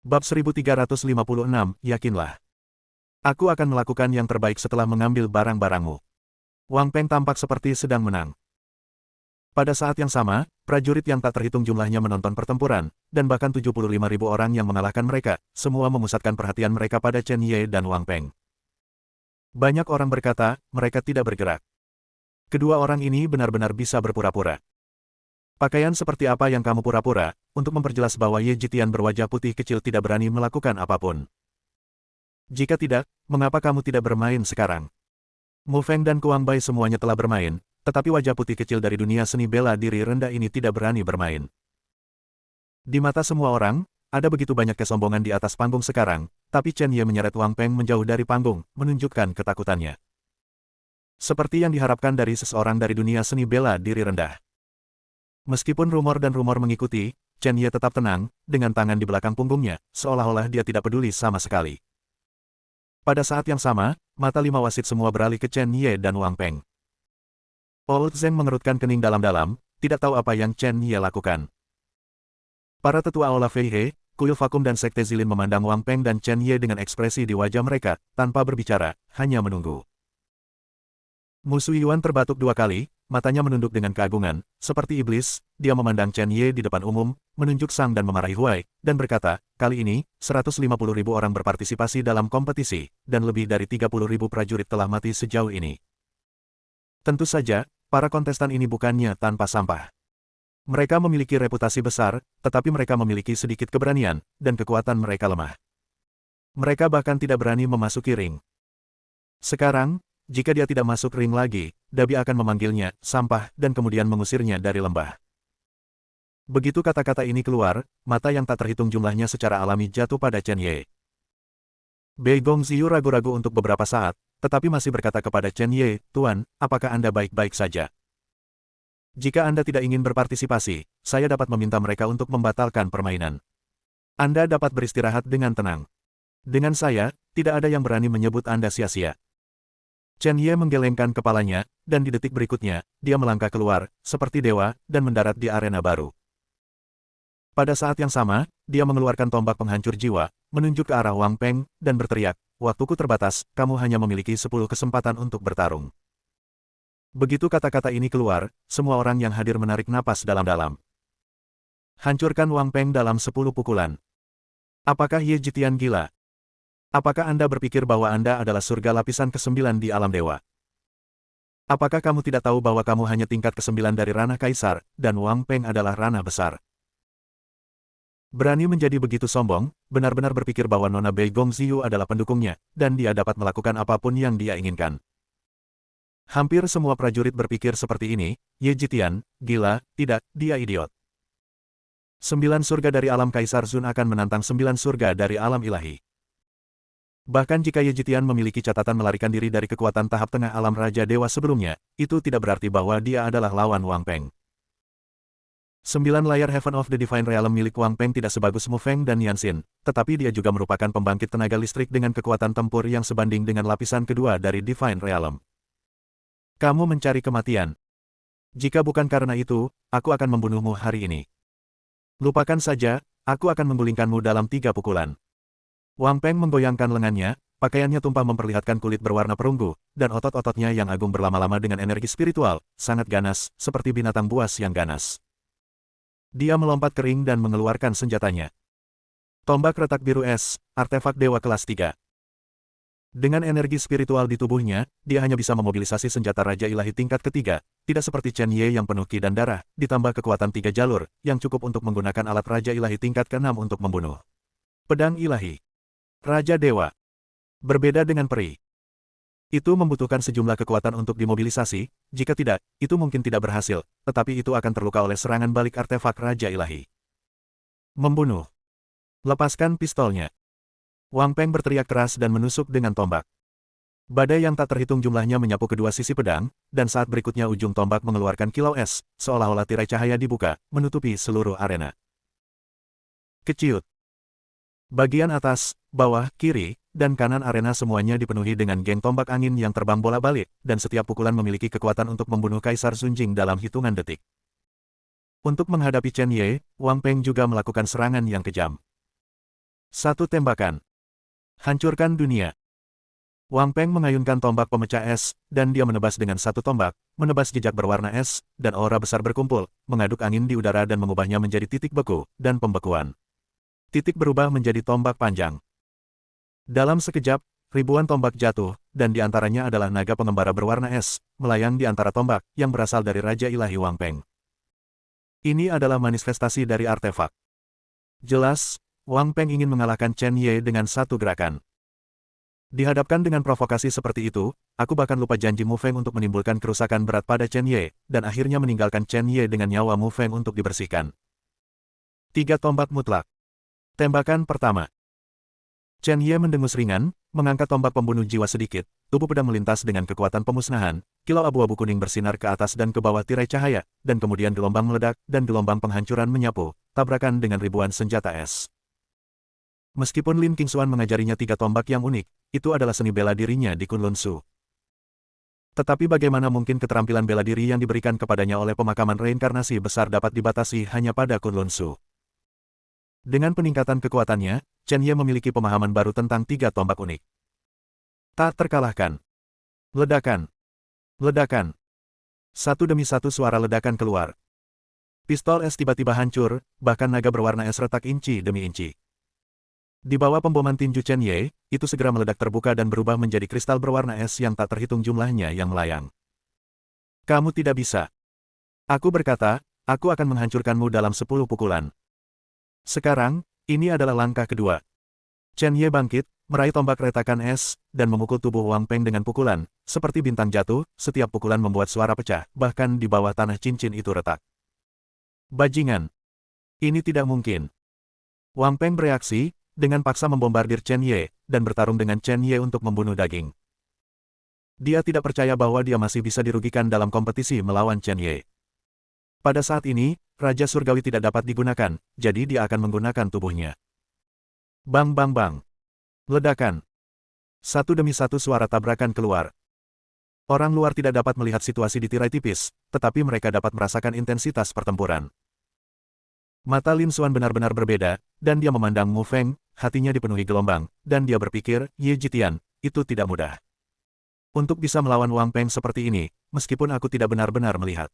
Bab 1356, yakinlah. Aku akan melakukan yang terbaik setelah mengambil barang-barangmu. Wang Peng tampak seperti sedang menang. Pada saat yang sama, prajurit yang tak terhitung jumlahnya menonton pertempuran, dan bahkan 75.000 orang yang mengalahkan mereka, semua memusatkan perhatian mereka pada Chen Ye dan Wang Peng. Banyak orang berkata, mereka tidak bergerak. Kedua orang ini benar-benar bisa berpura-pura. Pakaian seperti apa yang kamu pura-pura, untuk memperjelas bahwa Ye Jitian berwajah putih kecil tidak berani melakukan apapun. Jika tidak, mengapa kamu tidak bermain sekarang? Mu Feng dan Kuang Bai semuanya telah bermain, tetapi wajah putih kecil dari dunia seni bela diri rendah ini tidak berani bermain. Di mata semua orang, ada begitu banyak kesombongan di atas panggung sekarang, tapi Chen Ye menyeret Wang Peng menjauh dari panggung, menunjukkan ketakutannya. Seperti yang diharapkan dari seseorang dari dunia seni bela diri rendah. Meskipun rumor dan rumor mengikuti, Chen Ye tetap tenang, dengan tangan di belakang punggungnya, seolah-olah dia tidak peduli sama sekali. Pada saat yang sama, mata lima wasit semua beralih ke Chen Ye dan Wang Peng. Old Zeng mengerutkan kening dalam-dalam, tidak tahu apa yang Chen Ye lakukan. Para tetua Aula Fei He, Kuil Vakum dan Sekte Zilin memandang Wang Peng dan Chen Ye dengan ekspresi di wajah mereka, tanpa berbicara, hanya menunggu. Musu Yuan terbatuk dua kali, matanya menunduk dengan keagungan, seperti iblis, dia memandang Chen Ye di depan umum, menunjuk Sang dan memarahi Huai, dan berkata, kali ini, 150.000 orang berpartisipasi dalam kompetisi, dan lebih dari 30.000 prajurit telah mati sejauh ini. Tentu saja, para kontestan ini bukannya tanpa sampah. Mereka memiliki reputasi besar, tetapi mereka memiliki sedikit keberanian, dan kekuatan mereka lemah. Mereka bahkan tidak berani memasuki ring. Sekarang, jika dia tidak masuk ring lagi, Dabi akan memanggilnya, sampah, dan kemudian mengusirnya dari lembah. Begitu kata-kata ini keluar, mata yang tak terhitung jumlahnya secara alami jatuh pada Chen Ye. Bei Gongziyu ragu-ragu untuk beberapa saat, tetapi masih berkata kepada Chen Ye, Tuan, apakah Anda baik-baik saja? Jika Anda tidak ingin berpartisipasi, saya dapat meminta mereka untuk membatalkan permainan. Anda dapat beristirahat dengan tenang. Dengan saya, tidak ada yang berani menyebut Anda sia-sia. Chen Ye menggelengkan kepalanya, dan di detik berikutnya, dia melangkah keluar, seperti dewa, dan mendarat di arena baru. Pada saat yang sama, dia mengeluarkan tombak penghancur jiwa, menunjuk ke arah Wang Peng, dan berteriak, waktuku terbatas, kamu hanya memiliki 10 kesempatan untuk bertarung. Begitu kata-kata ini keluar, semua orang yang hadir menarik napas dalam-dalam. Hancurkan Wang Peng dalam 10 pukulan. Apakah Ye Jitian gila? Apakah Anda berpikir bahwa Anda adalah surga lapisan ke-9 di alam dewa? Apakah kamu tidak tahu bahwa kamu hanya tingkat ke-9 dari ranah kaisar, dan Wang Peng adalah ranah besar? Berani menjadi begitu sombong, benar-benar berpikir bahwa Nona Bei Gongziyu adalah pendukungnya, dan dia dapat melakukan apapun yang dia inginkan. Hampir semua prajurit berpikir seperti ini, Ye Jitian, gila, tidak, dia idiot. 9 surga dari alam kaisar Zun akan menantang 9 surga dari alam ilahi. Bahkan jika Ye Jitian memiliki catatan melarikan diri dari kekuatan tahap tengah alam Raja Dewa sebelumnya, itu tidak berarti bahwa dia adalah lawan Wang Peng. 9 layar Heaven of the Divine Realm milik Wang Peng tidak sebagus Mu Feng dan Yanxin, tetapi dia juga merupakan pembangkit tenaga listrik dengan kekuatan tempur yang sebanding dengan lapisan kedua dari Divine Realm. Kamu mencari kematian. Jika bukan karena itu, aku akan membunuhmu hari ini. Lupakan saja, aku akan menggulingkanmu dalam 3 pukulan. Wang Peng menggoyangkan lengannya, pakaiannya tumpah memperlihatkan kulit berwarna perunggu, dan otot-ototnya yang agung berlama-lama dengan energi spiritual, sangat ganas, seperti binatang buas yang ganas. Dia melompat ke ring dan mengeluarkan senjatanya. Tombak retak biru es, artefak dewa kelas 3. Dengan energi spiritual di tubuhnya, dia hanya bisa memobilisasi senjata Raja Ilahi tingkat ketiga, tidak seperti Chen Ye yang penuh ki dan darah, ditambah kekuatan 3 jalur, yang cukup untuk menggunakan alat Raja Ilahi tingkat ke-6 untuk membunuh. Pedang Ilahi. Raja Dewa. Berbeda dengan peri. Itu membutuhkan sejumlah kekuatan untuk dimobilisasi, jika tidak, itu mungkin tidak berhasil, tetapi itu akan terluka oleh serangan balik artefak Raja Ilahi. Membunuh. Lepaskan pistolnya. Wang Peng berteriak keras dan menusuk dengan tombak. Badai yang tak terhitung jumlahnya menyapu kedua sisi pedang, dan saat berikutnya ujung tombak mengeluarkan kilau es, seolah-olah tirai cahaya dibuka, menutupi seluruh arena. Keciut. Bagian atas, bawah, kiri, dan kanan arena semuanya dipenuhi dengan geng tombak angin yang terbang bolak-balik, dan setiap pukulan memiliki kekuatan untuk membunuh Kaisar Sunjing dalam hitungan detik. Untuk menghadapi Chen Ye, Wang Peng juga melakukan serangan yang kejam. Satu tembakan. Hancurkan dunia. Wang Peng mengayunkan tombak pemecah es, dan dia menebas dengan satu tombak, menebas jejak berwarna es, dan aura besar berkumpul, mengaduk angin di udara dan mengubahnya menjadi titik beku, dan pembekuan. Titik berubah menjadi tombak panjang. Dalam sekejap, ribuan tombak jatuh, dan di antaranya adalah naga pengembara berwarna es, melayang di antara tombak, yang berasal dari Raja Ilahi Wang Peng. Ini adalah manifestasi dari artefak. Jelas, Wang Peng ingin mengalahkan Chen Ye dengan satu gerakan. Dihadapkan dengan provokasi seperti itu, aku bahkan lupa janji Mu Feng untuk menimbulkan kerusakan berat pada Chen Ye, dan akhirnya meninggalkan Chen Ye dengan nyawa Mu Feng untuk dibersihkan. 3 tombak mutlak. Tembakan pertama. Chen Ye mendengus ringan, mengangkat tombak pembunuh jiwa sedikit, tubuh pedang melintas dengan kekuatan pemusnahan, kilau abu-abu kuning bersinar ke atas dan ke bawah tirai cahaya, dan kemudian gelombang meledak, dan gelombang penghancuran menyapu, tabrakan dengan ribuan senjata es. Meskipun Lin Qingxuan mengajarinya 3 tombak yang unik, itu adalah seni bela dirinya di Kunlun Su. Tetapi bagaimana mungkin keterampilan bela diri yang diberikan kepadanya oleh pemakaman reinkarnasi besar dapat dibatasi hanya pada Kunlun Su? Dengan peningkatan kekuatannya, Chen Ye memiliki pemahaman baru tentang 3 tombak unik. Tak terkalahkan. Ledakan. Ledakan. Satu demi satu suara ledakan keluar. Pistol es tiba-tiba hancur, bahkan naga berwarna es retak inci demi inci. Di bawah pemboman tinju Chen Ye, itu segera meledak terbuka dan berubah menjadi kristal berwarna es yang tak terhitung jumlahnya yang melayang. Kamu tidak bisa. Aku berkata, aku akan menghancurkanmu dalam 10 pukulan. Sekarang, ini adalah langkah kedua. Chen Ye bangkit, meraih tombak retakan es, dan memukul tubuh Wang Peng dengan pukulan, seperti bintang jatuh, setiap pukulan membuat suara pecah, bahkan di bawah tanah cincin itu retak. Bajingan. Ini tidak mungkin. Wang Peng bereaksi, dengan paksa membombardir Chen Ye, dan bertarung dengan Chen Ye untuk membunuh daging. Dia tidak percaya bahwa dia masih bisa dirugikan dalam kompetisi melawan Chen Ye. Pada saat ini, Raja Surgawi tidak dapat digunakan, jadi dia akan menggunakan tubuhnya. Bang bang bang. Ledakan. Satu demi satu suara tabrakan keluar. Orang luar tidak dapat melihat situasi di tirai tipis, tetapi mereka dapat merasakan intensitas pertempuran. Mata Lin Xuan benar-benar berbeda, dan dia memandang Mu Feng, hatinya dipenuhi gelombang, dan dia berpikir, Ye Jitian, itu tidak mudah. Untuk bisa melawan Wang Peng seperti ini, meskipun aku tidak benar-benar melihat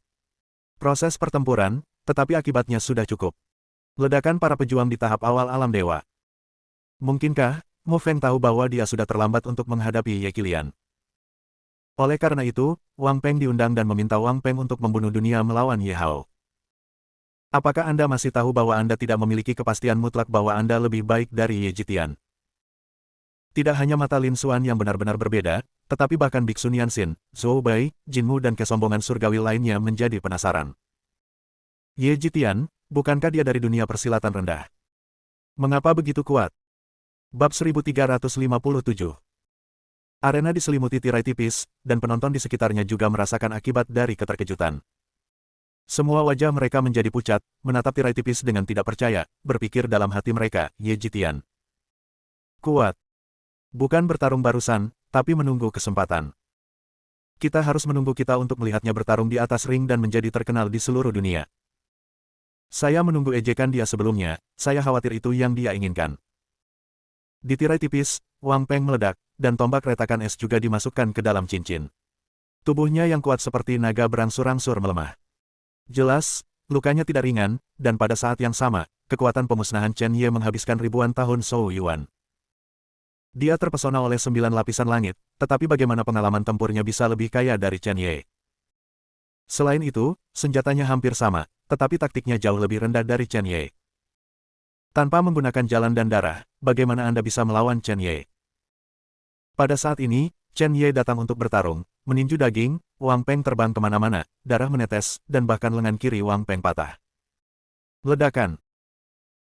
proses pertempuran, tetapi akibatnya sudah cukup. Ledakan para pejuang di tahap awal alam dewa. Mungkinkah, Mu Feng tahu bahwa dia sudah terlambat untuk menghadapi Ye Qilian? Oleh karena itu, Wang Peng diundang dan meminta Wang Peng untuk membunuh dunia melawan Ye Hao. Apakah Anda masih tahu bahwa Anda tidak memiliki kepastian mutlak bahwa Anda lebih baik dari Ye Jitian? Tidak hanya mata Lin Xuan yang benar-benar berbeda, tetapi bahkan Biksu Nianxin, Zhou Bai, Jinmu dan kesombongan surgawi lainnya menjadi penasaran. Ye Jitian, bukankah dia dari dunia persilatan rendah? Mengapa begitu kuat? Bab 1357. Arena diselimuti tirai tipis, dan penonton di sekitarnya juga merasakan akibat dari keterkejutan. Semua wajah mereka menjadi pucat, menatap tirai tipis dengan tidak percaya, berpikir dalam hati mereka, Ye Jitian. Kuat. Bukan bertarung barusan, tapi menunggu kesempatan. Kita harus menunggu kita untuk melihatnya bertarung di atas ring dan menjadi terkenal di seluruh dunia. Saya menunggu ejekan dia sebelumnya, saya khawatir itu yang dia inginkan. Di tirai tipis, Wang Peng meledak, dan tombak retakan es juga dimasukkan ke dalam cincin. Tubuhnya yang kuat seperti naga berangsur-angsur melemah. Jelas, lukanya tidak ringan, dan pada saat yang sama, kekuatan pemusnahan Chen Ye menghabiskan ribuan tahun Shou Yuan. Dia terpesona oleh 9 lapisan langit, tetapi bagaimana pengalaman tempurnya bisa lebih kaya dari Chen Ye? Selain itu, senjatanya hampir sama, tetapi taktiknya jauh lebih rendah dari Chen Ye. Tanpa menggunakan jalan dan darah, bagaimana Anda bisa melawan Chen Ye? Pada saat ini, Chen Ye datang untuk bertarung, meninju daging, Wang Peng terbang kemana-mana, darah menetes, dan bahkan lengan kiri Wang Peng patah. Ledakan.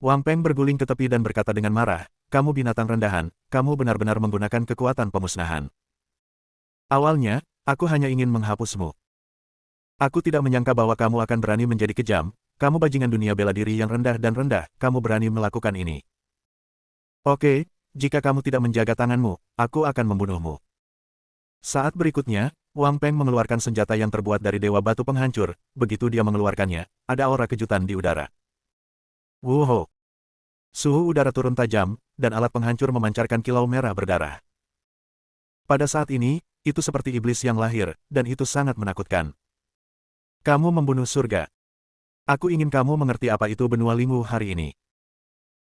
Wang Peng berguling ke tepi dan berkata dengan marah, kamu binatang rendahan, kamu benar-benar menggunakan kekuatan pemusnahan. Awalnya, aku hanya ingin menghapusmu. Aku tidak menyangka bahwa kamu akan berani menjadi kejam, kamu bajingan dunia bela diri yang rendah dan rendah, kamu berani melakukan ini. Oke, jika kamu tidak menjaga tanganmu, aku akan membunuhmu. Saat berikutnya, Wang Peng mengeluarkan senjata yang terbuat dari Dewa Batu Penghancur, begitu dia mengeluarkannya, ada aura kejutan di udara. Wuho! Suhu udara turun tajam, dan alat penghancur memancarkan kilau merah berdarah. Pada saat ini, itu seperti iblis yang lahir, dan itu sangat menakutkan. Kamu membunuh surga. Aku ingin kamu mengerti apa itu benua Lingwu hari ini.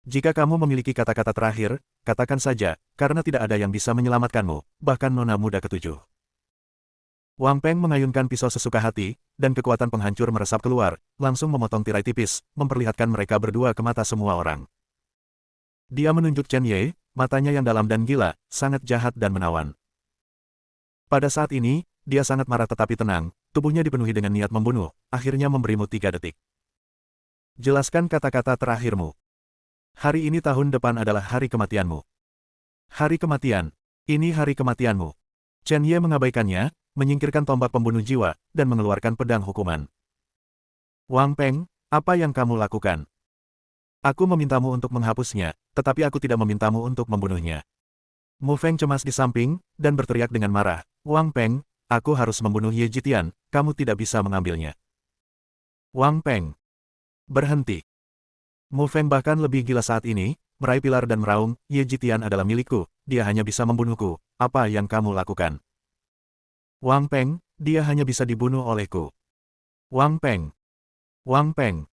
Jika kamu memiliki kata-kata terakhir, katakan saja, karena tidak ada yang bisa menyelamatkanmu, bahkan nona muda ketujuh. Wang Peng mengayunkan pisau sesuka hati, dan kekuatan penghancur meresap keluar, langsung memotong tirai tipis, memperlihatkan mereka berdua ke mata semua orang. Dia menunjuk Chen Ye, matanya yang dalam dan gila, sangat jahat dan menawan. Pada saat ini, dia sangat marah tetapi tenang, tubuhnya dipenuhi dengan niat membunuh, akhirnya memberimu 3 detik. Jelaskan kata-kata terakhirmu. Hari ini tahun depan adalah hari kematianmu. Hari kematian. Ini hari kematianmu. Chen Ye mengabaikannya, menyingkirkan tombak pembunuh jiwa, dan mengeluarkan pedang hukuman. Wang Peng, apa yang kamu lakukan? Aku memintamu untuk menghapusnya, tetapi aku tidak memintamu untuk membunuhnya. Mu Feng cemas di samping, dan berteriak dengan marah, Wang Peng, aku harus membunuh Ye Jitian, kamu tidak bisa mengambilnya. Wang Peng. Berhenti. Mu Feng bahkan lebih gila saat ini, meraih pilar dan meraung, Ye Jitian adalah milikku, dia hanya bisa membunuhku, apa yang kamu lakukan? Wang Peng, dia hanya bisa dibunuh olehku. Wang Peng. Wang Peng.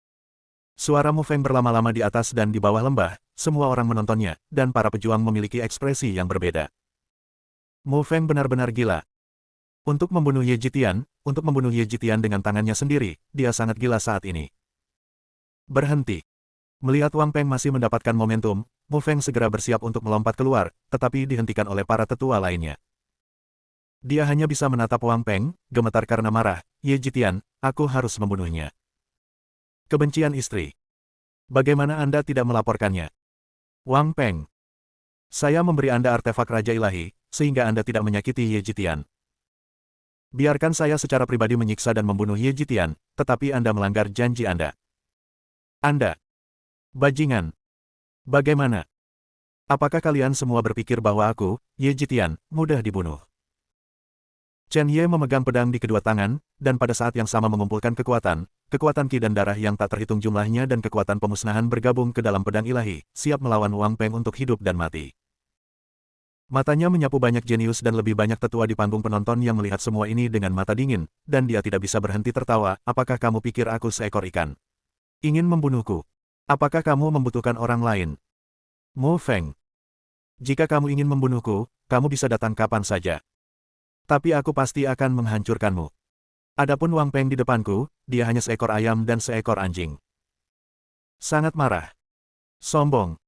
Suara Mu Feng berlama-lama di atas dan di bawah lembah, semua orang menontonnya, dan para pejuang memiliki ekspresi yang berbeda. Mu Feng benar-benar gila. Untuk membunuh Ye Jitian dengan tangannya sendiri, dia sangat gila saat ini. Berhenti. Melihat Wang Peng masih mendapatkan momentum, Mu Feng segera bersiap untuk melompat keluar, tetapi dihentikan oleh para tetua lainnya. Dia hanya bisa menatap Wang Peng, gemetar karena marah, Ye Jitian, aku harus membunuhnya. Kebencian istri. Bagaimana Anda tidak melaporkannya? Wang Peng. Saya memberi Anda artefak Raja Ilahi, sehingga Anda tidak menyakiti Ye Jitian. Biarkan saya secara pribadi menyiksa dan membunuh Ye Jitian, tetapi Anda melanggar janji Anda. Anda. Bajingan. Bagaimana? Apakah kalian semua berpikir bahwa aku, Ye Jitian, mudah dibunuh? Chen Ye memegang pedang di kedua tangan, dan pada saat yang sama mengumpulkan kekuatan ki dan darah yang tak terhitung jumlahnya dan kekuatan pemusnahan bergabung ke dalam pedang ilahi, siap melawan Wang Peng untuk hidup dan mati. Matanya menyapu banyak jenius dan lebih banyak tetua di panggung penonton yang melihat semua ini dengan mata dingin, dan dia tidak bisa berhenti tertawa, apakah kamu pikir aku seekor ikan? Ingin membunuhku? Apakah kamu membutuhkan orang lain? Mu Feng. Jika kamu ingin membunuhku, kamu bisa datang kapan saja. Tapi aku pasti akan menghancurkanmu. Adapun Wang Peng di depanku, dia hanya seekor ayam dan seekor anjing. Sangat marah. Sombong.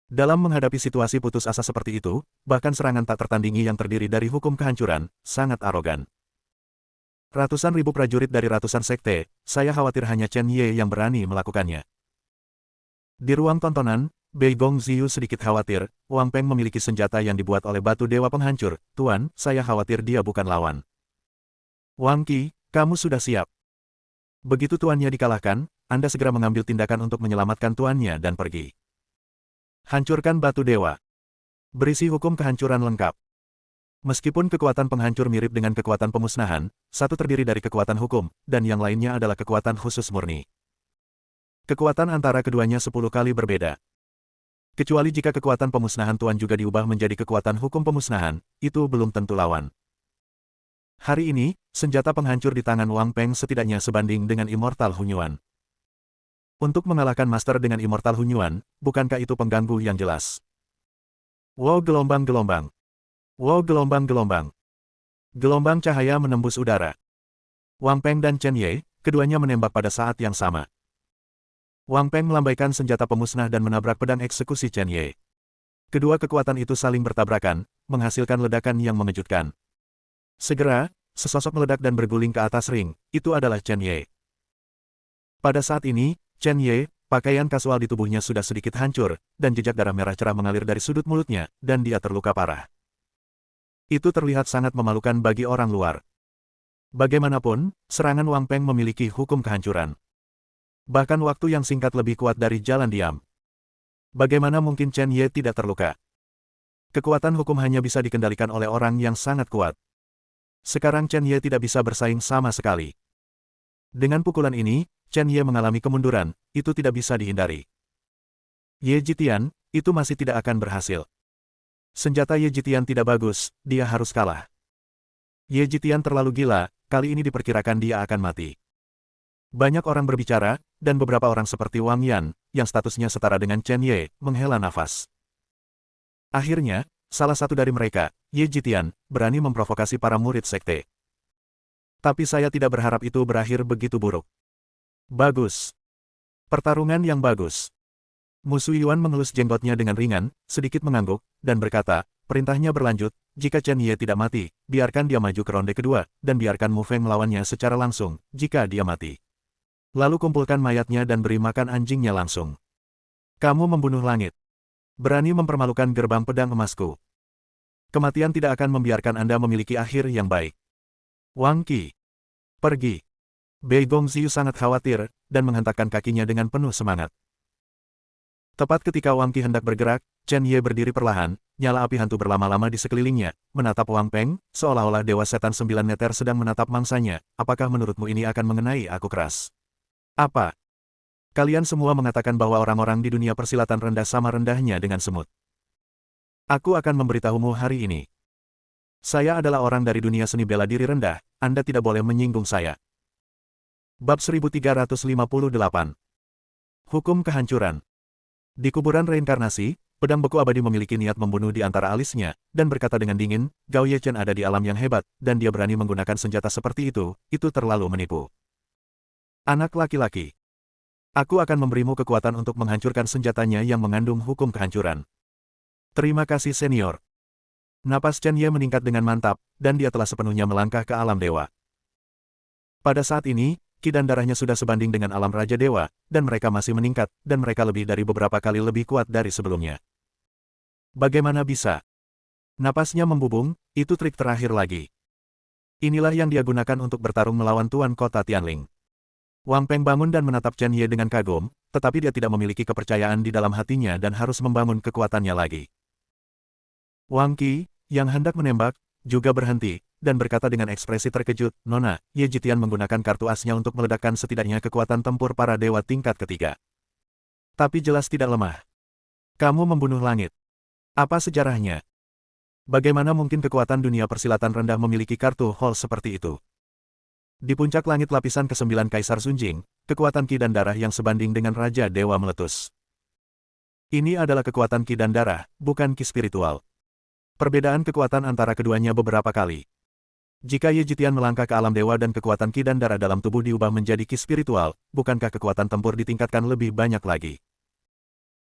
Dalam menghadapi situasi putus asa seperti itu, bahkan serangan tak tertandingi yang terdiri dari hukum kehancuran, sangat arogan. Ratusan ribu prajurit dari ratusan sekte, saya khawatir hanya Chen Ye yang berani melakukannya. Di ruang tontonan, Bei Gong Ziyu sedikit khawatir, Wang Peng memiliki senjata yang dibuat oleh batu dewa penghancur, Tuan, saya khawatir dia bukan lawan. Wang Qi, kamu sudah siap. Begitu tuannya dikalahkan, Anda segera mengambil tindakan untuk menyelamatkan tuannya dan pergi. Hancurkan batu dewa. Berisi hukum kehancuran lengkap. Meskipun kekuatan penghancur mirip dengan kekuatan pemusnahan, satu terdiri dari kekuatan hukum, dan yang lainnya adalah kekuatan khusus murni. Kekuatan antara keduanya 10 kali berbeda. Kecuali jika kekuatan pemusnahan Tuan juga diubah menjadi kekuatan hukum pemusnahan, itu belum tentu lawan. Hari ini, senjata penghancur di tangan Wang Peng setidaknya sebanding dengan Immortal Hunyuan. Untuk mengalahkan Master dengan Immortal Hunyuan, bukankah itu pengganggu yang jelas? Wow gelombang-gelombang. Wow gelombang-gelombang. Gelombang cahaya menembus udara. Wang Peng dan Chen Ye, keduanya menembak pada saat yang sama. Wang Peng melambaikan senjata pemusnah dan menabrak pedang eksekusi Chen Ye. Kedua kekuatan itu saling bertabrakan, menghasilkan ledakan yang mengejutkan. Segera, sesosok meledak dan berguling ke atas ring, itu adalah Chen Ye. Pada saat ini, Chen Ye, pakaian kasual di tubuhnya sudah sedikit hancur, dan jejak darah merah cerah mengalir dari sudut mulutnya, dan dia terluka parah. Itu terlihat sangat memalukan bagi orang luar. Bagaimanapun, serangan Wang Peng memiliki hukum kehancuran. Bahkan waktu yang singkat lebih kuat dari jalan diam. Bagaimana mungkin Chen Ye tidak terluka? Kekuatan hukum hanya bisa dikendalikan oleh orang yang sangat kuat. Sekarang Chen Ye tidak bisa bersaing sama sekali. Dengan pukulan ini, Chen Ye mengalami kemunduran, itu tidak bisa dihindari. Ye Jitian, itu masih tidak akan berhasil. Senjata Ye Jitian tidak bagus, dia harus kalah. Ye Jitian terlalu gila, kali ini diperkirakan dia akan mati. Banyak orang berbicara, dan beberapa orang seperti Wang Yan, yang statusnya setara dengan Chen Ye, menghela nafas. Akhirnya, salah satu dari mereka, Ye Jitian, berani memprovokasi para murid sekte. Tapi saya tidak berharap itu berakhir begitu buruk. Bagus. Pertarungan yang bagus. Musu Yuan mengelus jenggotnya dengan ringan, sedikit mengangguk, dan berkata, perintahnya berlanjut, jika Chen Ye tidak mati, biarkan dia maju ke ronde kedua, dan biarkan Mu Feng melawannya secara langsung, jika dia mati. Lalu kumpulkan mayatnya dan beri makan anjingnya langsung. Kamu membunuh langit. Berani mempermalukan gerbang pedang emasku. Kematian tidak akan membiarkan Anda memiliki akhir yang baik. Wang Qi. Pergi. Bei Gongxiu sangat khawatir, dan menghentakkan kakinya dengan penuh semangat. Tepat ketika Wang Qi hendak bergerak, Chen Ye berdiri perlahan, nyala api hantu berlama-lama di sekelilingnya, menatap Wang Peng, seolah-olah Dewa Setan 9 meter sedang menatap mangsanya. Apakah menurutmu ini akan mengenai aku keras? Apa? Kalian semua mengatakan bahwa orang-orang di dunia persilatan rendah sama rendahnya dengan semut. Aku akan memberitahumu hari ini. Saya adalah orang dari dunia seni bela diri rendah, Anda tidak boleh menyinggung saya. Bab 1358. Hukum kehancuran. Di kuburan reinkarnasi, pedang beku abadi memiliki niat membunuh di antara alisnya, dan berkata dengan dingin, Gao Yechen ada di alam yang hebat, dan dia berani menggunakan senjata seperti itu terlalu menipu. Anak laki-laki. Aku akan memberimu kekuatan untuk menghancurkan senjatanya yang mengandung hukum kehancuran. Terima kasih senior. Napas Chen Ye meningkat dengan mantap, dan dia telah sepenuhnya melangkah ke alam dewa. Pada saat ini, Qi dan darahnya sudah sebanding dengan alam Raja Dewa, dan mereka masih meningkat, dan mereka lebih dari beberapa kali lebih kuat dari sebelumnya. Bagaimana bisa? Napasnya membubung, itu trik terakhir lagi. Inilah yang dia gunakan untuk bertarung melawan Tuan Kota Tianling. Wang Peng bangun dan menatap Chen Ye dengan kagum, tetapi dia tidak memiliki kepercayaan di dalam hatinya dan harus membangun kekuatannya lagi. Wang Qi, yang hendak menembak, juga berhenti, dan berkata dengan ekspresi terkejut, Nona, Ye Jitian menggunakan kartu asnya untuk meledakkan setidaknya kekuatan tempur para dewa tingkat ketiga. Tapi jelas tidak lemah. Kamu membunuh langit. Apa sejarahnya? Bagaimana mungkin kekuatan dunia persilatan rendah memiliki kartu hall seperti itu? Di puncak langit lapisan ke-9 Kaisar Sunjing, kekuatan Qi dan darah yang sebanding dengan Raja Dewa meletus. Ini adalah kekuatan Qi dan darah, bukan Qi spiritual. Perbedaan kekuatan antara keduanya beberapa kali. Jika Ye Jitian melangkah ke alam dewa dan kekuatan Qi dan darah dalam tubuh diubah menjadi Qi spiritual, bukankah kekuatan tempur ditingkatkan lebih banyak lagi?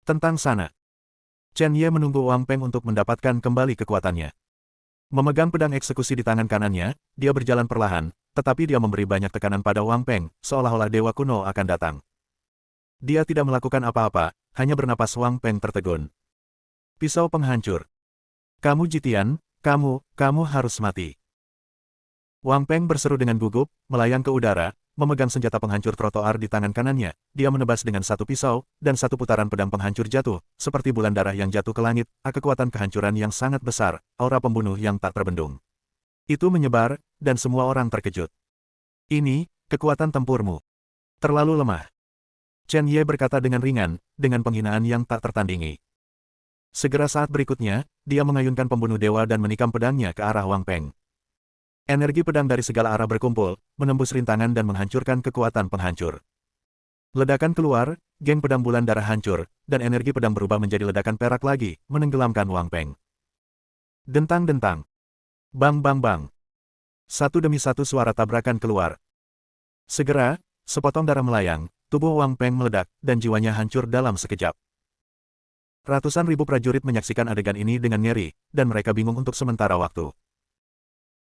Tentang sana. Chen Ye menunggu Wang Peng untuk mendapatkan kembali kekuatannya. Memegang pedang eksekusi di tangan kanannya, dia berjalan perlahan, tetapi dia memberi banyak tekanan pada Wang Peng, seolah-olah dewa kuno akan datang. Dia tidak melakukan apa-apa, hanya bernapas. Wang Peng tertegun. Pisau penghancur. Kamu Jitian, kamu harus mati. Wang Peng berseru dengan gugup, melayang ke udara, memegang senjata penghancur trotoar di tangan kanannya. Dia menebas dengan satu pisau, dan satu putaran pedang penghancur jatuh, seperti bulan darah yang jatuh ke langit, kekuatan kehancuran yang sangat besar, aura pembunuh yang tak terbendung. Itu menyebar, dan semua orang terkejut. Ini, kekuatan tempurmu. Terlalu lemah. Chen Ye berkata dengan ringan, dengan penghinaan yang tak tertandingi. Segera saat berikutnya, dia mengayunkan pembunuh dewa dan menikam pedangnya ke arah Wang Peng. Energi pedang dari segala arah berkumpul, menembus rintangan dan menghancurkan kekuatan penghancur. Ledakan keluar, geng pedang bulan darah hancur, dan energi pedang berubah menjadi ledakan perak lagi, menenggelamkan Wang Peng. Dentang-dentang. Bang-bang-bang. Satu demi satu suara tabrakan keluar. Segera, sepotong darah melayang, tubuh Wang Peng meledak, dan jiwanya hancur dalam sekejap. Ratusan ribu prajurit menyaksikan adegan ini dengan ngeri, dan mereka bingung untuk sementara waktu.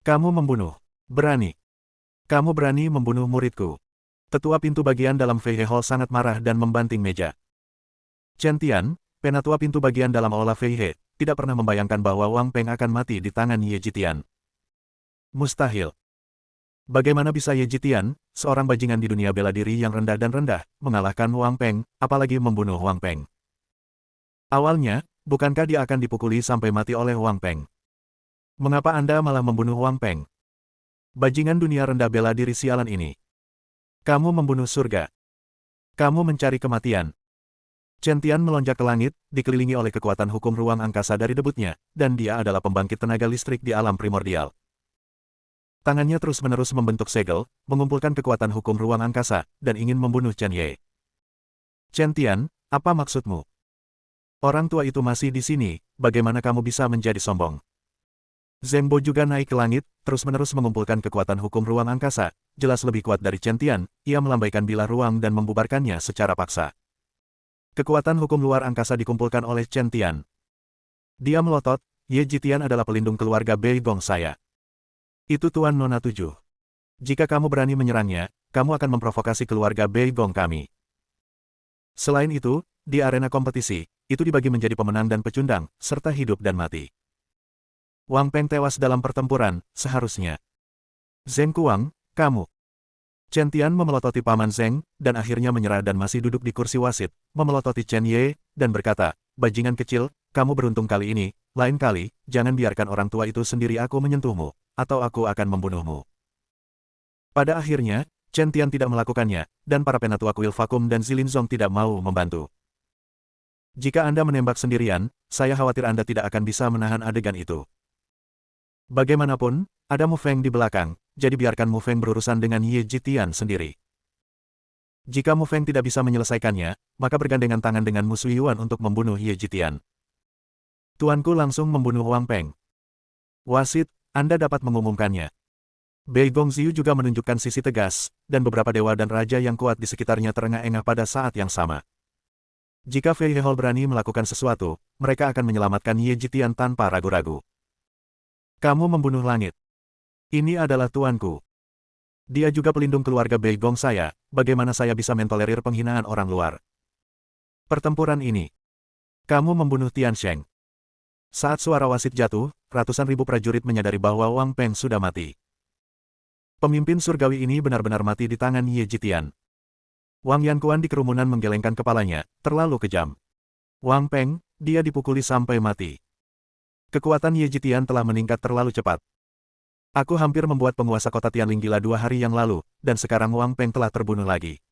Kamu membunuh. Berani. Kamu berani membunuh muridku. Tetua pintu bagian dalam Fei He Hall sangat marah dan membanting meja. Chen Tian, penatua pintu bagian dalam Aula Fei He, tidak pernah membayangkan bahwa Wang Peng akan mati di tangan Ye Jitian. Mustahil. Bagaimana bisa Ye Jitian, seorang bajingan di dunia bela diri yang rendah dan rendah, mengalahkan Wang Peng, apalagi membunuh Wang Peng? Awalnya, bukankah dia akan dipukuli sampai mati oleh Wang Peng? Mengapa Anda malah membunuh Wang Peng? Bajingan dunia rendah bela diri sialan ini. Kamu membunuh surga. Kamu mencari kematian. Chen Tian melonjak ke langit, dikelilingi oleh kekuatan hukum ruang angkasa dari debutnya, dan dia adalah pembangkit tenaga listrik di alam primordial. Tangannya terus-menerus membentuk segel, mengumpulkan kekuatan hukum ruang angkasa, dan ingin membunuh Chen Ye. Chen Tian, apa maksudmu? Orang tua itu masih di sini, bagaimana kamu bisa menjadi sombong? Zheng Bo juga naik ke langit, terus-menerus mengumpulkan kekuatan hukum ruang angkasa, jelas lebih kuat dari Chen Tian, ia melambaikan bilah ruang dan membubarkannya secara paksa. Kekuatan hukum luar angkasa dikumpulkan oleh Chen Tian. Dia melotot, Ye Jitian adalah pelindung keluarga Bei Gong saya. Itu Tuan Nona 7. Jika kamu berani menyerangnya, kamu akan memprovokasi keluarga Bei Gong kami. Selain itu, di arena kompetisi, itu dibagi menjadi pemenang dan pecundang, serta hidup dan mati. Wang Peng tewas dalam pertempuran, seharusnya. Zheng Kuang, kamu. Chen Tian memelototi Paman Zheng, dan akhirnya menyerah dan masih duduk di kursi wasit, memelototi Chen Ye, dan berkata, bajingan kecil, kamu beruntung kali ini, lain kali, jangan biarkan orang tua itu sendiri aku menyentuhmu, atau aku akan membunuhmu. Pada akhirnya, Chen Tian tidak melakukannya, dan para penatua kuil vakum dan Zilin Zong tidak mau membantu. Jika Anda menembak sendirian, saya khawatir Anda tidak akan bisa menahan adegan itu. Bagaimanapun, ada Mu Feng di belakang, jadi biarkan Mu Feng berurusan dengan Ye Jitian sendiri. Jika Mu Feng tidak bisa menyelesaikannya, maka bergandengan tangan dengan Mu Suiyuan untuk membunuh Ye Jitian. Tuanku langsung membunuh Wang Peng. Wasit, Anda dapat mengumumkannya. Bei Gongziu juga menunjukkan sisi tegas, dan beberapa dewa dan raja yang kuat di sekitarnya terengah-engah pada saat yang sama. Jika Fei Hehol berani melakukan sesuatu, mereka akan menyelamatkan Ye Jitian tanpa ragu-ragu. Kamu membunuh langit. Ini adalah tuanku. Dia juga pelindung keluarga Bei Gong saya, bagaimana saya bisa mentolerir penghinaan orang luar? Pertempuran ini. Kamu membunuh Tian Sheng. Saat suara wasit jatuh, ratusan ribu prajurit menyadari bahwa Wang Peng sudah mati. Pemimpin surgawi ini benar-benar mati di tangan Ye Jitian. Wang Yankuan di kerumunan menggelengkan kepalanya, terlalu kejam. Wang Peng, dia dipukuli sampai mati. Kekuatan Ye Jitian telah meningkat terlalu cepat. Aku hampir membuat penguasa kota Tianling gila 2 hari yang lalu, dan sekarang Wang Peng telah terbunuh lagi.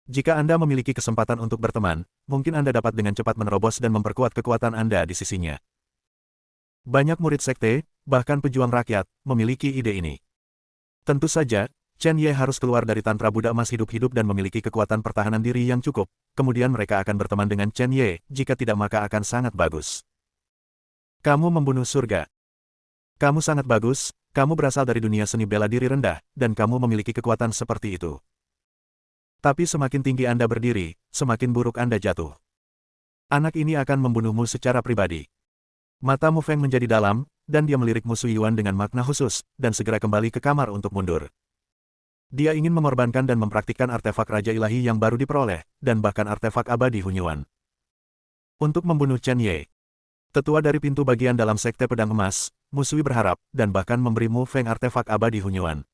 Jika Anda memiliki kesempatan untuk berteman, mungkin Anda dapat dengan cepat menerobos dan memperkuat kekuatan Anda di sisinya. Banyak murid sekte, bahkan pejuang rakyat, memiliki ide ini. Tentu saja, Chen Ye harus keluar dari tantra budak emas hidup-hidup dan memiliki kekuatan pertahanan diri yang cukup, kemudian mereka akan berteman dengan Chen Ye, jika tidak maka akan sangat bagus. Kamu membunuh surga. Kamu sangat bagus, kamu berasal dari dunia seni bela diri rendah, dan kamu memiliki kekuatan seperti itu. Tapi semakin tinggi Anda berdiri, semakin buruk Anda jatuh. Anak ini akan membunuhmu secara pribadi. Mata Mu Feng menjadi dalam, dan dia melirik Mu Suiyuan dengan makna khusus, dan segera kembali ke kamar untuk mundur. Dia ingin mengorbankan dan mempraktikkan artefak Raja Ilahi yang baru diperoleh, dan bahkan artefak abadi Hunyuan. Untuk membunuh Chen Ye. Tetua dari pintu bagian dalam Sekte Pedang Emas, Mu Sui berharap, dan bahkan memberi Mu Feng artefak abadi Hunyuan.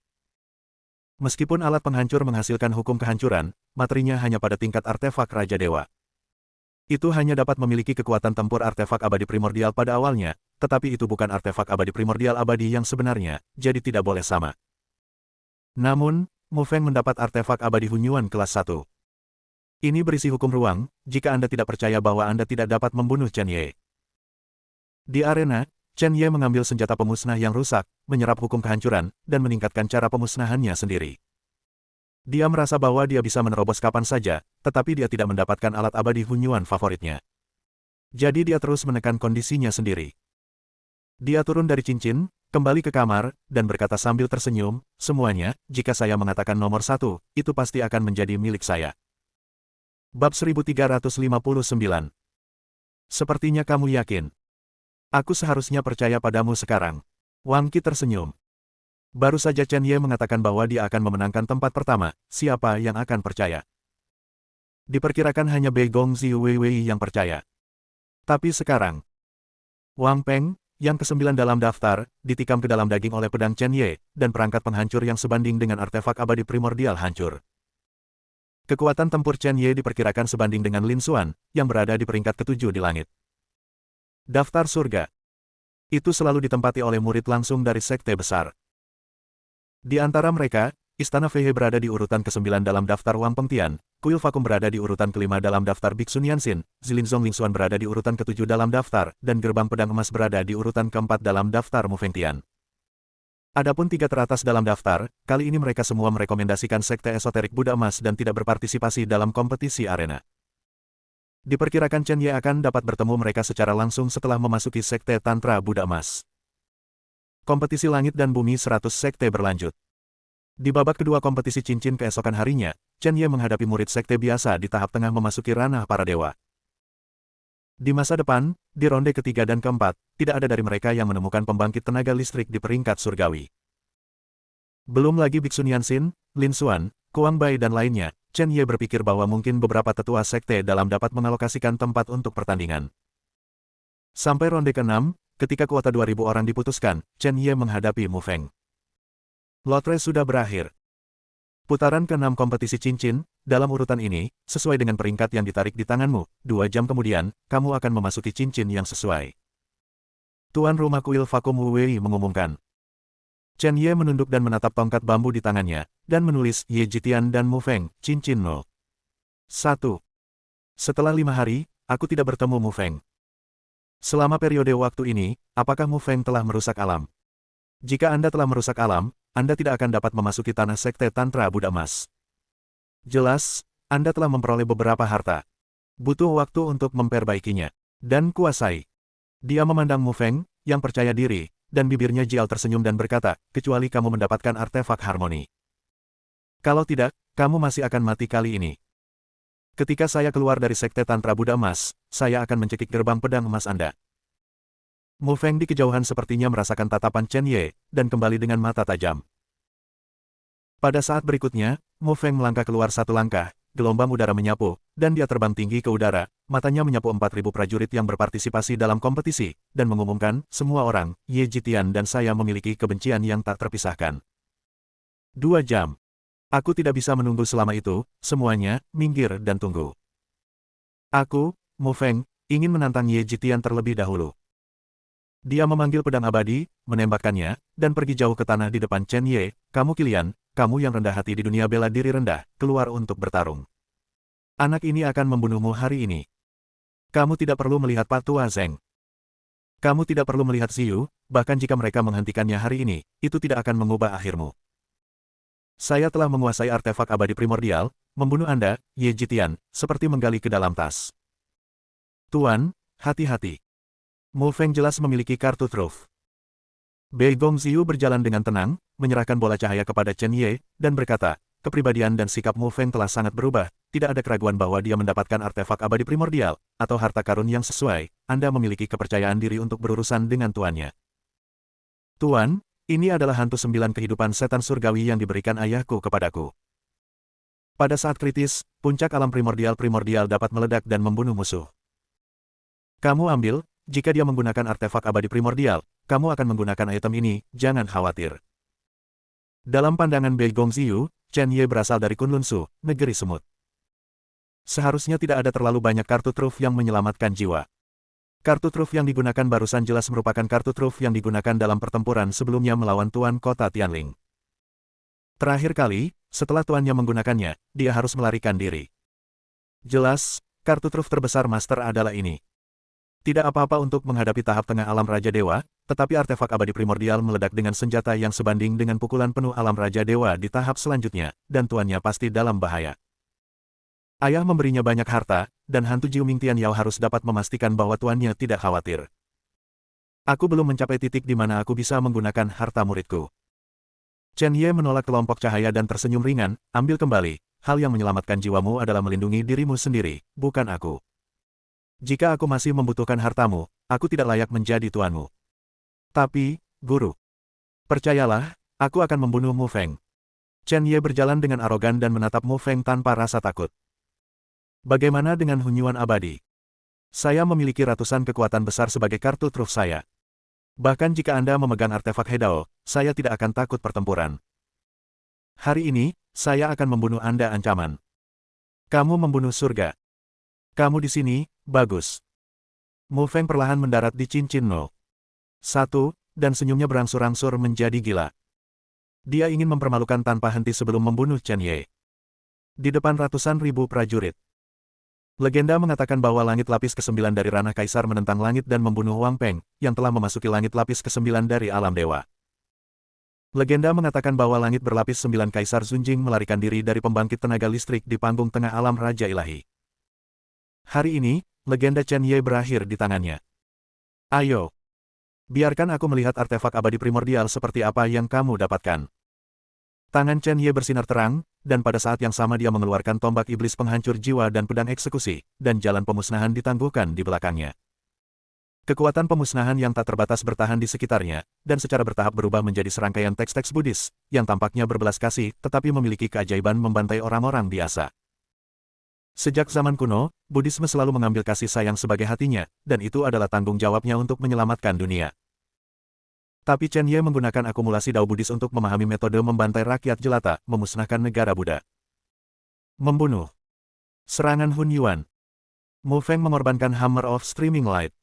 Meskipun alat penghancur menghasilkan hukum kehancuran, materinya hanya pada tingkat artefak Raja Dewa. Itu hanya dapat memiliki kekuatan tempur artefak abadi primordial pada awalnya, tetapi itu bukan artefak abadi primordial abadi yang sebenarnya, jadi tidak boleh sama. Namun, Mu Feng mendapat artefak abadi Hunyuan kelas 1. Ini berisi hukum ruang, jika Anda tidak percaya bahwa Anda tidak dapat membunuh Chen Ye. Di arena, Chen Ye mengambil senjata pemusnah yang rusak, menyerap hukum kehancuran, dan meningkatkan cara pemusnahannya sendiri. Dia merasa bahwa dia bisa menerobos kapan saja, tetapi dia tidak mendapatkan alat abadi Hunyuan favoritnya. Jadi dia terus menekan kondisinya sendiri. Dia turun dari cincin, kembali ke kamar, dan berkata sambil tersenyum, semuanya, jika saya mengatakan nomor 1, itu pasti akan menjadi milik saya. Bab 1359. Sepertinya kamu yakin. Aku seharusnya percaya padamu sekarang. Wang Qi tersenyum. Baru saja Chen Ye mengatakan bahwa dia akan memenangkan tempat pertama, siapa yang akan percaya? Diperkirakan hanya Bei Gongziu Weiwei yang percaya. Tapi sekarang, Wang Peng, yang ke-9 dalam daftar, ditikam ke dalam daging oleh pedang Chen Ye, dan perangkat penghancur yang sebanding dengan artefak abadi primordial hancur. Kekuatan tempur Chen Ye diperkirakan sebanding dengan Lin Xuan, yang berada di peringkat ke-7 di langit. Daftar surga. Itu selalu ditempati oleh murid langsung dari sekte besar. Di antara mereka, Istana Feihe berada di urutan ke-9 dalam daftar Wang Pengtian, Kuil Vakum berada di urutan ke-5 dalam daftar Biksu Nianxin, Zilinzong Lingxuan berada di urutan ke-7 dalam daftar, dan Gerbang Pedang Emas berada di urutan ke-4 dalam daftar Mu Fengtian. Adapun 3 teratas dalam daftar, kali ini mereka semua merekomendasikan Sekte Esoterik Buddha Emas dan tidak berpartisipasi dalam kompetisi arena. Diperkirakan Chen Ye akan dapat bertemu mereka secara langsung setelah memasuki Sekte Tantra Buddha Emas. Kompetisi Langit dan Bumi 100 Sekte berlanjut. Di babak kedua kompetisi cincin keesokan harinya, Chen Ye menghadapi murid sekte biasa di tahap tengah memasuki ranah para dewa. Di masa depan, di ronde ketiga dan keempat, tidak ada dari mereka yang menemukan pembangkit tenaga listrik di peringkat surgawi. Belum lagi Biksu Nianxin, Lin Xuan, Kuang Bai dan lainnya, Chen Ye berpikir bahwa mungkin beberapa tetua sekte dalam dapat mengalokasikan tempat untuk pertandingan. Sampai ronde ke-6, ketika kuota 2000 orang diputuskan, Chen Ye menghadapi Mu Feng. Lotre sudah berakhir. Putaran ke-6 kompetisi cincin, dalam urutan ini, sesuai dengan peringkat yang ditarik di tanganmu, 2 jam kemudian, kamu akan memasuki cincin yang sesuai. Tuan Rumah Kuil Vakum Wu Wei mengumumkan. Chen Ye menunduk dan menatap tongkat bambu di tangannya, dan menulis Ye Jitian dan Mu Feng, cincin 0. 1. Setelah 5 hari, aku tidak bertemu Mu Feng. Selama periode waktu ini, apakah Mu Feng telah merusak alam? Jika Anda telah merusak alam, Anda tidak akan dapat memasuki tanah Sekte Tantra Buddha Emas. Jelas, Anda telah memperoleh beberapa harta. Butuh waktu untuk memperbaikinya. Dan kuasai. Dia memandang Mu Feng, yang percaya diri, dan bibirnya Jiao tersenyum dan berkata, kecuali kamu mendapatkan artefak harmoni. Kalau tidak, kamu masih akan mati kali ini. Ketika saya keluar dari Sekte Tantra Buddha Emas, saya akan mencekik gerbang pedang emas Anda. Mu Feng di kejauhan sepertinya merasakan tatapan Chen Ye, dan kembali dengan mata tajam. Pada saat berikutnya, Mu Feng melangkah keluar satu langkah, gelombang udara menyapu, dan dia terbang tinggi ke udara, matanya menyapu 4.000 prajurit yang berpartisipasi dalam kompetisi, dan mengumumkan, semua orang, Ye Jitian dan saya memiliki kebencian yang tak terpisahkan. 2 jam. Aku tidak bisa menunggu selama itu, semuanya, minggir dan tunggu. Aku, Mu Feng, ingin menantang Ye Jitian terlebih dahulu. Dia memanggil pedang abadi, menembakkannya, dan pergi jauh ke tanah di depan Chen Ye. Kamu Kilian, kamu yang rendah hati di dunia bela diri rendah, keluar untuk bertarung. Anak ini akan membunuhmu hari ini. Kamu tidak perlu melihat Pak Tua Zeng. Kamu tidak perlu melihat Ziyu, bahkan jika mereka menghentikannya hari ini, itu tidak akan mengubah akhirmu. Saya telah menguasai artefak abadi primordial, membunuh Anda, Ye Jitian, seperti menggali ke dalam tas. Tuan, hati-hati. Mu Feng jelas memiliki kartu truf. Bei Gong Ziyu berjalan dengan tenang, menyerahkan bola cahaya kepada Chen Ye, dan berkata, kepribadian dan sikap Mu Feng telah sangat berubah, tidak ada keraguan bahwa dia mendapatkan artefak abadi primordial, atau harta karun yang sesuai, Anda memiliki kepercayaan diri untuk berurusan dengan tuannya. Tuan, ini adalah hantu 9 kehidupan setan surgawi yang diberikan ayahku kepadaku. Pada saat kritis, puncak alam primordial dapat meledak dan membunuh musuh. Kamu ambil, jika dia menggunakan artefak abadi primordial, kamu akan menggunakan item ini, jangan khawatir. Dalam pandangan Bei Gong Ziyu, Chen Ye berasal dari Kunlun Su, negeri semut. Seharusnya tidak ada terlalu banyak kartu truf yang menyelamatkan jiwa. Kartu truf yang digunakan barusan jelas merupakan kartu truf yang digunakan dalam pertempuran sebelumnya melawan Tuan Kota Tianling. Terakhir kali, setelah tuannya menggunakannya, dia harus melarikan diri. Jelas, kartu truf terbesar Master adalah ini. Tidak apa-apa untuk menghadapi tahap tengah alam Raja Dewa, tetapi artefak abadi primordial meledak dengan senjata yang sebanding dengan pukulan penuh alam Raja Dewa di tahap selanjutnya, dan tuannya pasti dalam bahaya. Ayah memberinya banyak harta, dan hantu Jiu Mingtian Yao harus dapat memastikan bahwa tuannya tidak khawatir. Aku belum mencapai titik di mana aku bisa menggunakan harta muridku. Chen Ye menolak kelompok cahaya dan tersenyum ringan, ambil kembali, hal yang menyelamatkan jiwamu adalah melindungi dirimu sendiri, bukan aku. Jika aku masih membutuhkan hartamu, aku tidak layak menjadi tuanmu. Tapi, guru, percayalah, aku akan membunuh Mu Feng. Chen Ye berjalan dengan arogan dan menatap Mu Feng tanpa rasa takut. Bagaimana dengan Hunyuan abadi? Saya memiliki ratusan kekuatan besar sebagai kartu truf saya. Bahkan jika Anda memegang artefak Hedao, saya tidak akan takut pertempuran. Hari ini, saya akan membunuh Anda ancaman. Kamu membunuh surga. Kamu di sini, bagus. Mu Feng perlahan mendarat di cincin 0. 1, dan senyumnya berangsur-angsur menjadi gila. Dia ingin mempermalukan tanpa henti sebelum membunuh Chen Ye. Di depan ratusan ribu prajurit. Legenda mengatakan bahwa langit lapis ke-9 dari ranah kaisar menentang langit dan membunuh Wang Peng, yang telah memasuki langit lapis ke-9 dari alam dewa. Legenda mengatakan bahwa langit berlapis 9 kaisar Zunjing melarikan diri dari pembangkit tenaga listrik di panggung tengah alam Raja Ilahi. Hari ini, legenda Chen Ye berakhir di tangannya. Ayo. Biarkan aku melihat artefak abadi primordial seperti apa yang kamu dapatkan. Tangan Chen Ye bersinar terang, dan pada saat yang sama dia mengeluarkan tombak iblis penghancur jiwa dan pedang eksekusi, dan jalan pemusnahan ditangguhkan di belakangnya. Kekuatan pemusnahan yang tak terbatas bertahan di sekitarnya, dan secara bertahap berubah menjadi serangkaian teks-teks Buddhis, yang tampaknya berbelas kasih tetapi memiliki keajaiban membantai orang-orang biasa. Sejak zaman kuno, Buddhisme selalu mengambil kasih sayang sebagai hatinya, dan itu adalah tanggung jawabnya untuk menyelamatkan dunia. Tapi Chen Ye menggunakan akumulasi Dao Buddhis untuk memahami metode membantai rakyat jelata, memusnahkan negara Buddha. Membunuh. Serangan Hun Yuan. Mu Feng mengorbankan Hammer of Streaming Light.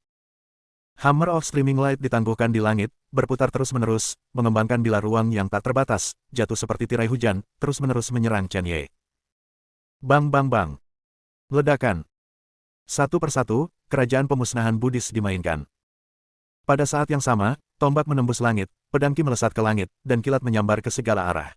Hammer of Streaming Light ditangguhkan di langit, berputar terus-menerus, mengembangkan bilah ruang yang tak terbatas, jatuh seperti tirai hujan, terus-menerus menyerang Chen Ye. Bang bang bang. Ledakan. Satu persatu, kerajaan pemusnahan Buddhis dimainkan. Pada saat yang sama, tombak menembus langit, pedang Qi melesat ke langit, dan kilat menyambar ke segala arah.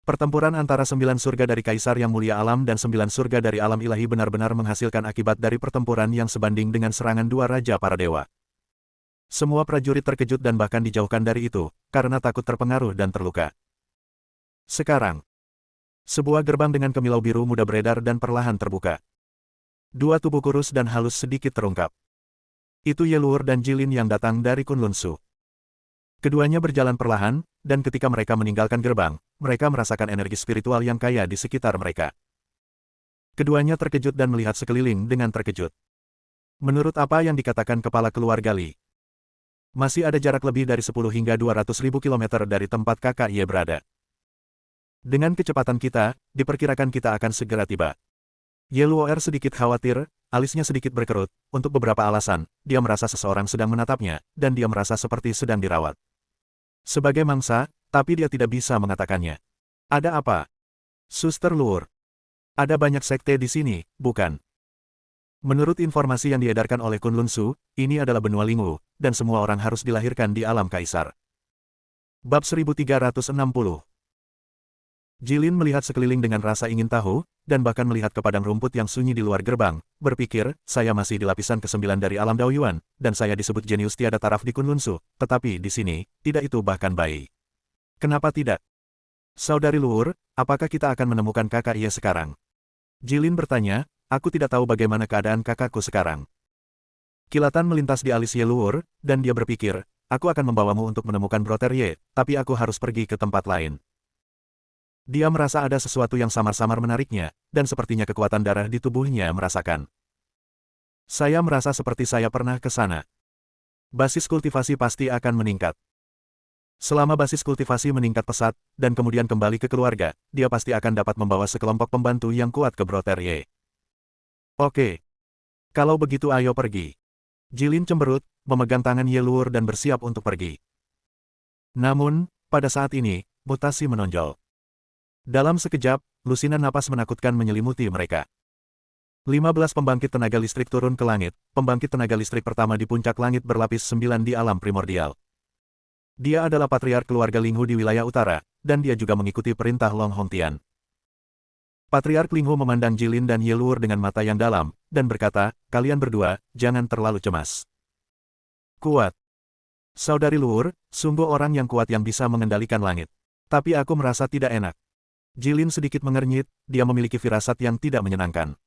Pertempuran antara 9 surga dari Kaisar yang mulia alam dan 9 surga dari alam ilahi benar-benar menghasilkan akibat dari pertempuran yang sebanding dengan serangan dua raja para dewa. Semua prajurit terkejut dan bahkan dijauhkan dari itu, karena takut terpengaruh dan terluka. Sekarang, sebuah gerbang dengan kemilau biru muda beredar dan perlahan terbuka. Dua tubuh kurus dan halus sedikit terungkap. Itu Ye Luor dan Jilin yang datang dari Kunlun Su. Keduanya berjalan perlahan, dan ketika mereka meninggalkan gerbang, mereka merasakan energi spiritual yang kaya di sekitar mereka. Keduanya terkejut dan melihat sekeliling dengan terkejut. Menurut apa yang dikatakan kepala keluarga Li, masih ada jarak lebih dari 10 hingga 200.000 kilometer dari tempat kakak Ye berada. Dengan kecepatan kita, diperkirakan kita akan segera tiba. Ye Luor sedikit khawatir, alisnya sedikit berkerut, untuk beberapa alasan, dia merasa seseorang sedang menatapnya, dan dia merasa seperti sedang dirawat. Sebagai mangsa, tapi dia tidak bisa mengatakannya. Ada apa? Suster Luor. Ada banyak sekte di sini, bukan? Menurut informasi yang diedarkan oleh Kunlun Su, ini adalah benua Lingwu, dan semua orang harus dilahirkan di alam kaisar. Bab 1360. Jilin melihat sekeliling dengan rasa ingin tahu, dan bahkan melihat ke padang rumput yang sunyi di luar gerbang, berpikir, saya masih di lapisan ke-9 dari alam Dao Yuan, dan saya disebut jenius tiada taraf di Kunlun Su, tetapi di sini, tidak itu bahkan bayi. Kenapa tidak? Saudari Luor, apakah kita akan menemukan kakak Ye sekarang? Jilin bertanya, aku tidak tahu bagaimana keadaan kakakku sekarang. Kilatan melintas di alis Ye Luor, dan dia berpikir, aku akan membawamu untuk menemukan Brother Ye, tapi aku harus pergi ke tempat lain. Dia merasa ada sesuatu yang samar-samar menariknya, dan sepertinya kekuatan darah di tubuhnya merasakan. Saya merasa seperti saya pernah ke sana. Basis kultivasi pasti akan meningkat. Selama basis kultivasi meningkat pesat, dan kemudian kembali ke keluarga, dia pasti akan dapat membawa sekelompok pembantu yang kuat ke Brother Ye. Oke. Kalau begitu ayo pergi. Jilin cemberut, memegang tangan Ye Luor dan bersiap untuk pergi. Namun, pada saat ini, mutasi menonjol. Dalam sekejap, lusinan napas menakutkan menyelimuti mereka. 15 pembangkit tenaga listrik turun ke langit, pembangkit tenaga listrik pertama di puncak langit berlapis 9 di alam primordial. Dia adalah patriark keluarga Linghu di wilayah utara, dan dia juga mengikuti perintah Long Hongtian. Patriark Linghu memandang Jilin dan Ye Luor dengan mata yang dalam, dan berkata, kalian berdua, jangan terlalu cemas. Kuat. Saudari Luor, sungguh orang yang kuat yang bisa mengendalikan langit. Tapi aku merasa tidak enak. Jilin sedikit mengernyit, dia memiliki firasat yang tidak menyenangkan.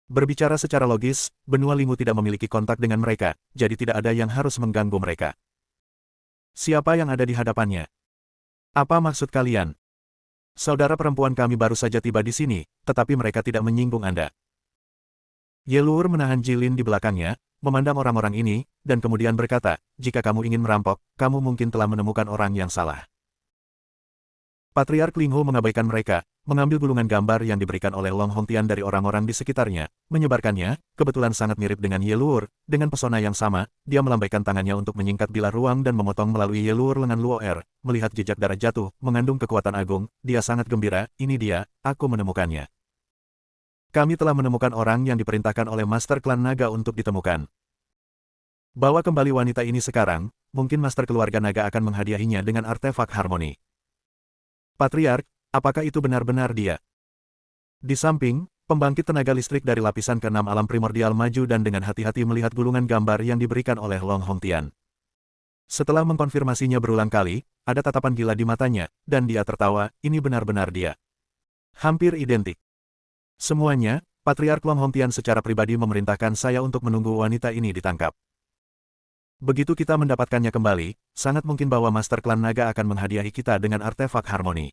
Berbicara secara logis, benua Lingwu tidak memiliki kontak dengan mereka, jadi tidak ada yang harus mengganggu mereka. Siapa yang ada di hadapannya? Apa maksud kalian? Saudara perempuan kami baru saja tiba di sini, tetapi mereka tidak menyinggung Anda. Ye Luor menahan Jilin di belakangnya, memandang orang-orang ini, dan kemudian berkata, jika kamu ingin merampok, kamu mungkin telah menemukan orang yang salah. Patriark Linghu mengabaikan mereka, mengambil gulungan gambar yang diberikan oleh Long Hongtian dari orang-orang di sekitarnya, menyebarkannya, kebetulan sangat mirip dengan Ye Luor, dengan pesona yang sama, dia melambaikan tangannya untuk menyingkat bilah ruang dan memotong melalui Ye Luor lengan Luo'er, melihat jejak darah jatuh, mengandung kekuatan agung, dia sangat gembira, ini dia, aku menemukannya. Kami telah menemukan orang yang diperintahkan oleh Master Klan Naga untuk ditemukan. Bawa kembali wanita ini sekarang, mungkin Master Keluarga Naga akan menghadiahinya dengan artefak harmoni. Patriark, apakah itu benar-benar dia? Di samping, pembangkit tenaga listrik dari lapisan ke-6 alam primordial maju dan dengan hati-hati melihat gulungan gambar yang diberikan oleh Long Hongtian. Setelah mengkonfirmasinya berulang kali, ada tatapan gila di matanya, dan dia tertawa, ini benar-benar dia. Hampir identik. Semuanya, Patriark Long Hongtian secara pribadi memerintahkan saya untuk menunggu wanita ini ditangkap. Begitu kita mendapatkannya kembali, sangat mungkin bahwa Master Klan Naga akan menghadiahi kita dengan artefak harmoni.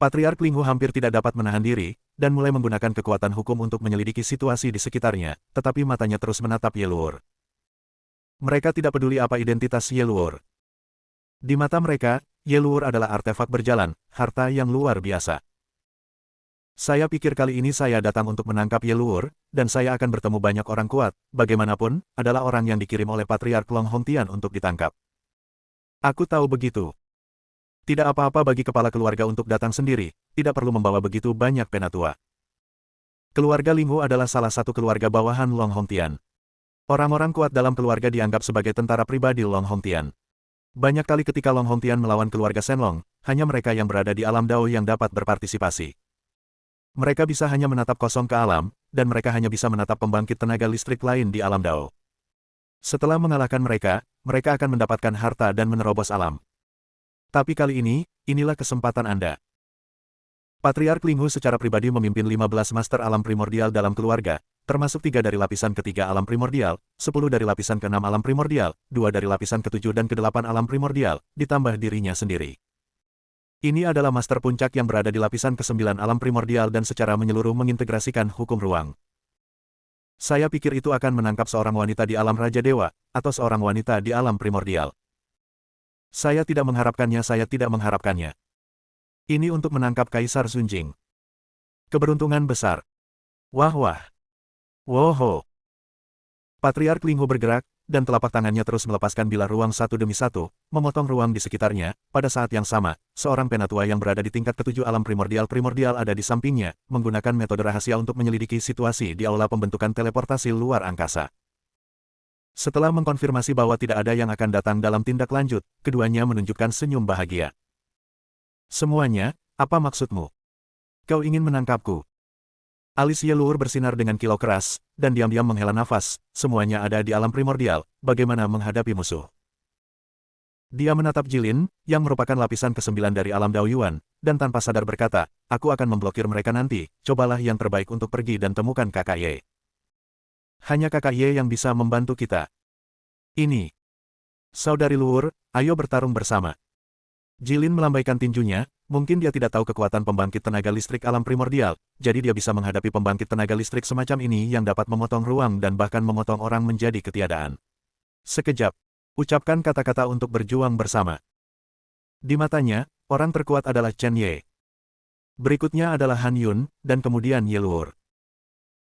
Patriark Linghu hampir tidak dapat menahan diri, dan mulai menggunakan kekuatan hukum untuk menyelidiki situasi di sekitarnya, tetapi matanya terus menatap Ye Luor. Mereka tidak peduli apa identitas Ye Luor. Di mata mereka, Ye Luor adalah artefak berjalan, harta yang luar biasa. Saya pikir kali ini saya datang untuk menangkap Ye Luor, dan saya akan bertemu banyak orang kuat, bagaimanapun, adalah orang yang dikirim oleh Patriark Long Hongtian untuk ditangkap. Aku tahu begitu. Tidak apa-apa bagi kepala keluarga untuk datang sendiri, tidak perlu membawa begitu banyak penatua. Keluarga Linghu adalah salah satu keluarga bawahan Long Hongtian. Orang-orang kuat dalam keluarga dianggap sebagai tentara pribadi Long Hongtian. Banyak kali ketika Long Hongtian melawan keluarga Shenlong, hanya mereka yang berada di alam Dao yang dapat berpartisipasi. Mereka bisa hanya menatap kosong ke alam, dan mereka hanya bisa menatap pembangkit tenaga listrik lain di alam Dao. Setelah mengalahkan mereka, mereka akan mendapatkan harta dan menerobos alam. Tapi kali ini, inilah kesempatan Anda. Patriark Linghu secara pribadi memimpin 15 master alam primordial dalam keluarga, termasuk 3 dari lapisan ketiga alam primordial, 10 dari lapisan ke-6 alam primordial, 2 dari lapisan ke-7 dan ke-8 alam primordial, ditambah dirinya sendiri. Ini adalah master puncak yang berada di lapisan ke-9 alam primordial dan secara menyeluruh mengintegrasikan hukum ruang. Saya pikir itu akan menangkap seorang wanita di alam Raja Dewa, atau seorang wanita di alam primordial. Saya tidak mengharapkannya. Ini untuk menangkap Kaisar Sunjing. Keberuntungan besar. Wah wah. Woho. Patriark Linghu bergerak, dan telapak tangannya terus melepaskan bilah ruang satu demi satu, memotong ruang di sekitarnya. Pada saat yang sama, seorang penatua yang berada di tingkat ke-7 alam primordial ada di sampingnya, menggunakan metode rahasia untuk menyelidiki situasi di aula pembentukan teleportasi luar angkasa. Setelah mengkonfirmasi bahwa tidak ada yang akan datang dalam tindak lanjut, keduanya menunjukkan senyum bahagia. Semuanya, apa maksudmu? Kau ingin menangkapku? Alis Ye Luor bersinar dengan kilau keras, dan diam-diam menghela nafas, semuanya ada di alam primordial, bagaimana menghadapi musuh. Dia menatap Jilin, yang merupakan lapisan ke-9 dari alam Dao Yuan, dan tanpa sadar berkata, aku akan memblokir mereka nanti, cobalah yang terbaik untuk pergi dan temukan kakak Ye. Hanya kakak Ye yang bisa membantu kita. Ini. Saudari Luor, ayo bertarung bersama. Jilin melambaikan tinjunya, mungkin dia tidak tahu kekuatan pembangkit tenaga listrik alam primordial, jadi dia bisa menghadapi pembangkit tenaga listrik semacam ini yang dapat memotong ruang dan bahkan memotong orang menjadi ketiadaan. Sekejap, ucapkan kata-kata untuk berjuang bersama. Di matanya, orang terkuat adalah Chen Ye. Berikutnya adalah Han Yun, dan kemudian Ye Luor.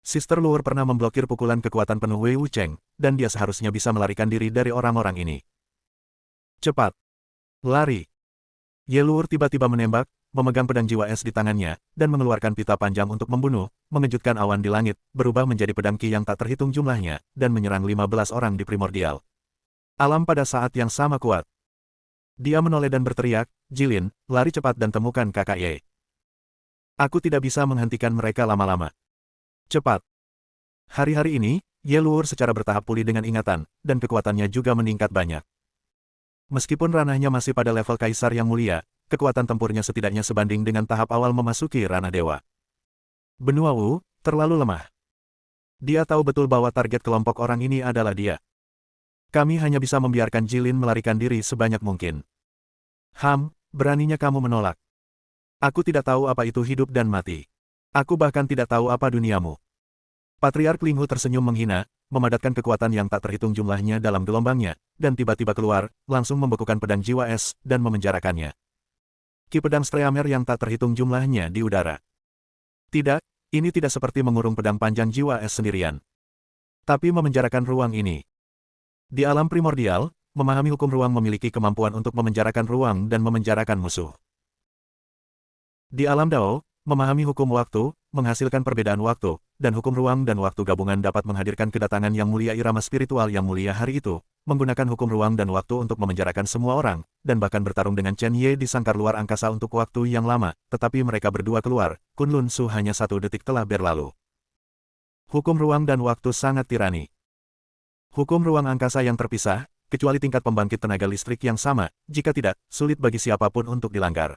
Sister Luor pernah memblokir pukulan kekuatan penuh Wei Wucheng, dan dia seharusnya bisa melarikan diri dari orang-orang ini. Cepat. Lari. Ye Luor tiba-tiba menembak, memegang pedang jiwa es di tangannya, dan mengeluarkan pita panjang untuk membunuh, mengejutkan awan di langit, berubah menjadi pedang ki yang tak terhitung jumlahnya, dan menyerang 15 orang di primordial. Alam pada saat yang sama kuat. Dia menoleh dan berteriak, Jilin, lari cepat dan temukan kakak Ye. Aku tidak bisa menghentikan mereka lama-lama. Cepat. Hari-hari ini, Ye Luor secara bertahap pulih dengan ingatan, dan kekuatannya juga meningkat banyak. Meskipun ranahnya masih pada level kaisar yang mulia, kekuatan tempurnya setidaknya sebanding dengan tahap awal memasuki ranah dewa. Benua Wu, terlalu lemah. Dia tahu betul bahwa target kelompok orang ini adalah dia. Kami hanya bisa membiarkan Jilin melarikan diri sebanyak mungkin. Beraninya kamu menolak. Aku tidak tahu apa itu hidup dan mati. Aku bahkan tidak tahu apa duniamu. Patriark Linghu tersenyum menghina, memadatkan kekuatan yang tak terhitung jumlahnya dalam gelombangnya, dan tiba-tiba keluar, langsung membekukan pedang jiwa es, dan memenjarakannya. Ki pedang Streamer yang tak terhitung jumlahnya di udara. Tidak, ini tidak seperti mengurung pedang panjang jiwa es sendirian. Tapi memenjarakan ruang ini. Di alam primordial, memahami hukum ruang memiliki kemampuan untuk memenjarakan ruang dan memenjarakan musuh. Di alam Dao, memahami hukum waktu, menghasilkan perbedaan waktu, dan hukum ruang dan waktu gabungan dapat menghadirkan kedatangan yang mulia irama spiritual yang mulia hari itu, menggunakan hukum ruang dan waktu untuk memenjarakan semua orang, dan bahkan bertarung dengan Chen Ye di sangkar luar angkasa untuk waktu yang lama, tetapi mereka berdua keluar, Kunlun Su hanya 1 detik telah berlalu. Hukum ruang dan waktu sangat tirani. Hukum ruang angkasa yang terpisah, kecuali tingkat pembangkit tenaga listrik yang sama, jika tidak, sulit bagi siapapun untuk dilanggar.